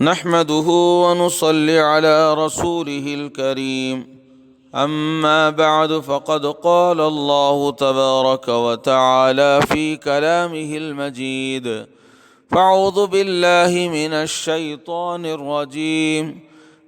نحمده ونصلي على رسوله الكريم أما بعد فقد قال الله تبارك وتعالى في كلامه المجيد فأعوذ بالله من الشيطان الرجيم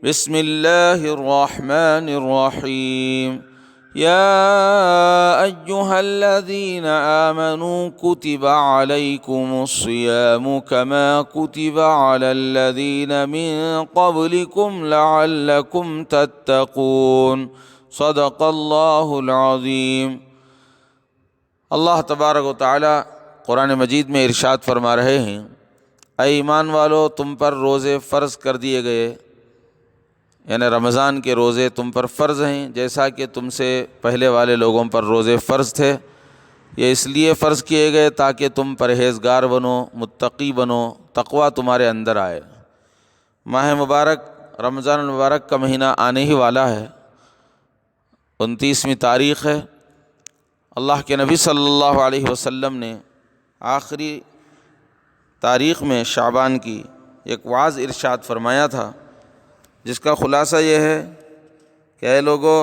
بسم الله الرحمن الرحيم يا أيها الذين آمنوا كتب عليكم الصيام كما كتب على الذين من قبلكم لعلكم تتقون صدق اللہ العظیم۔ اللہ تبارک و تعالی قرآن مجید میں ارشاد فرما رہے ہیں، اے ایمان والو، تم پر روزے فرض کر دیے گئے، یعنی رمضان کے روزے تم پر فرض ہیں جیسا کہ تم سے پہلے والے لوگوں پر روزے فرض تھے۔ یہ اس لیے فرض کیے گئے تاکہ تم پرہیزگار بنو، متقی بنو، تقوی تمہارے اندر آئے۔ ماہ مبارک رمضان المبارک کا مہینہ آنے ہی والا ہے، 29ویں تاریخ ہے۔ اللہ کے نبی صلی اللہ علیہ وسلم نے آخری تاریخ میں شعبان کی ایک وعظ ارشاد فرمایا تھا، جس کا خلاصہ یہ ہے کہ اے لوگو،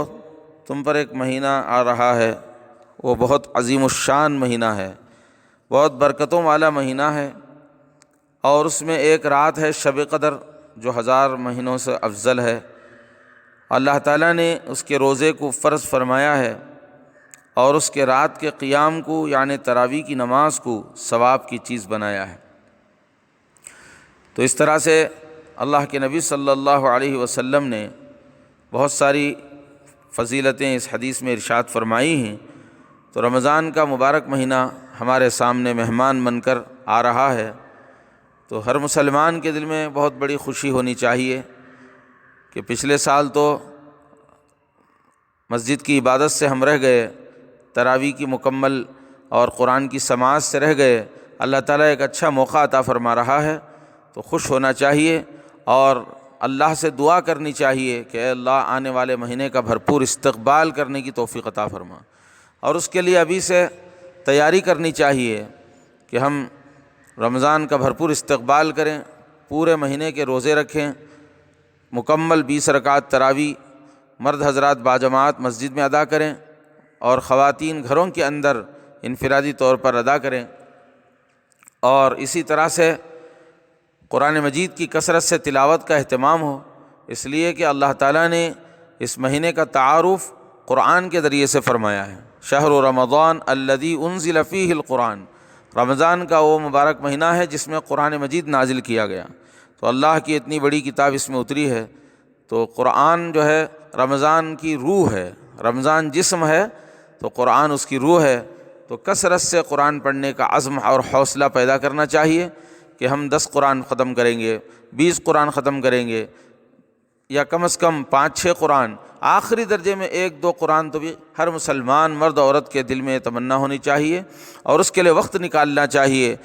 تم پر ایک مہینہ آ رہا ہے، وہ بہت عظیم الشان مہینہ ہے، بہت برکتوں والا مہینہ ہے، اور اس میں ایک رات ہے شب قدر جو 1000 مہینوں سے افضل ہے۔ اللہ تعالیٰ نے اس کے روزے کو فرض فرمایا ہے اور اس کے رات کے قیام کو یعنی تراویح کی نماز کو ثواب کی چیز بنایا ہے۔ تو اس طرح سے اللہ کے نبی صلی اللہ علیہ وسلم نے بہت ساری فضیلتیں اس حدیث میں ارشاد فرمائی ہیں۔ تو رمضان کا مبارک مہینہ ہمارے سامنے مہمان بن کر آ رہا ہے، تو ہر مسلمان کے دل میں بہت بڑی خوشی ہونی چاہیے کہ پچھلے سال تو مسجد کی عبادت سے ہم رہ گئے، تراویح کی مکمل اور قرآن کی سماعت سے رہ گئے۔ اللہ تعالیٰ ایک اچھا موقع عطا فرما رہا ہے، تو خوش ہونا چاہیے اور اللہ سے دعا کرنی چاہیے کہ اے اللہ آنے والے مہینے کا بھرپور استقبال کرنے کی توفیق عطا فرما، اور اس کے لیے ابھی سے تیاری کرنی چاہیے کہ ہم رمضان کا بھرپور استقبال کریں، پورے مہینے کے روزے رکھیں، مکمل 20 رکعت تراویح مرد حضرات باجماعت مسجد میں ادا کریں، اور خواتین گھروں کے اندر انفرادی طور پر ادا کریں، اور اسی طرح سے قرآن مجید کی کثرت سے تلاوت کا اہتمام ہو، اس لیے کہ اللہ تعالیٰ نے اس مہینے کا تعارف قرآن کے ذریعے سے فرمایا ہے۔ شہر رمضان الذی انزل فیہ القرآن، رمضان کا وہ مبارک مہینہ ہے جس میں قرآن مجید نازل کیا گیا۔ تو اللہ کی اتنی بڑی کتاب اس میں اتری ہے، تو قرآن جو ہے رمضان کی روح ہے، رمضان جسم ہے تو قرآن اس کی روح ہے۔ تو کثرت سے قرآن پڑھنے کا عزم اور حوصلہ پیدا کرنا چاہیے کہ ہم 10 قرآن ختم کریں گے، 20 قرآن ختم کریں گے، یا کم از کم 5-6 قرآن، آخری درجے میں 1-2 قرآن تو بھی ہر مسلمان مرد عورت کے دل میں تمنا ہونی چاہیے، اور اس کے لیے وقت نکالنا چاہیے۔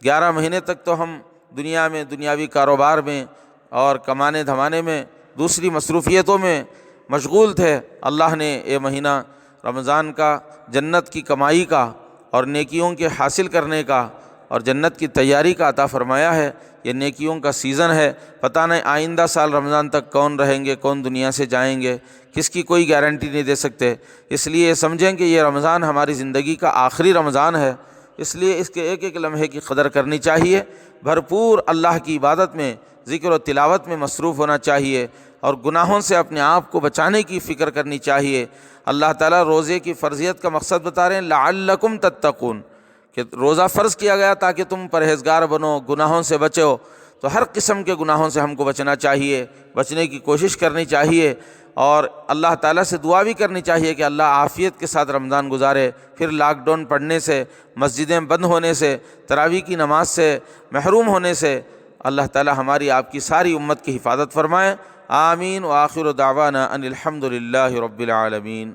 11 مہینے تک تو ہم دنیا میں دنیاوی کاروبار میں اور کمانے دھمانے میں دوسری مصروفیتوں میں مشغول تھے۔ اللہ نے یہ مہینہ رمضان کا جنت کی کمائی کا اور نیکیوں کے حاصل کرنے کا اور جنت کی تیاری کا عطا فرمایا ہے۔ یہ نیکیوں کا سیزن ہے، پتہ نہیں آئندہ سال رمضان تک کون رہیں گے، کون دنیا سے جائیں گے، کس کی کوئی گارنٹی نہیں دے سکتے۔ اس لیے سمجھیں کہ یہ رمضان ہماری زندگی کا آخری رمضان ہے، اس لیے اس کے ایک ایک لمحے کی قدر کرنی چاہیے، بھرپور اللہ کی عبادت میں ذکر و تلاوت میں مصروف ہونا چاہیے، اور گناہوں سے اپنے آپ کو بچانے کی فکر کرنی چاہیے۔ اللہ تعالیٰ روزے کی فرضیت کا مقصد بتا رہے ہیں، لعلکم تتقون، کہ روزہ فرض کیا گیا تاکہ تم پرہیزگار بنو، گناہوں سے بچو۔ تو ہر قسم کے گناہوں سے ہم کو بچنا چاہیے، بچنے کی کوشش کرنی چاہیے، اور اللہ تعالیٰ سے دعا بھی کرنی چاہیے کہ اللہ عافیت کے ساتھ رمضان گزارے۔ پھر لاک ڈاؤن پڑنے سے، مسجدیں بند ہونے سے، تراویح کی نماز سے محروم ہونے سے اللہ تعالیٰ ہماری آپ کی ساری امت کی حفاظت فرمائے۔ آمین، وآخر دعوانا ان الحمد للہ رب العالمین۔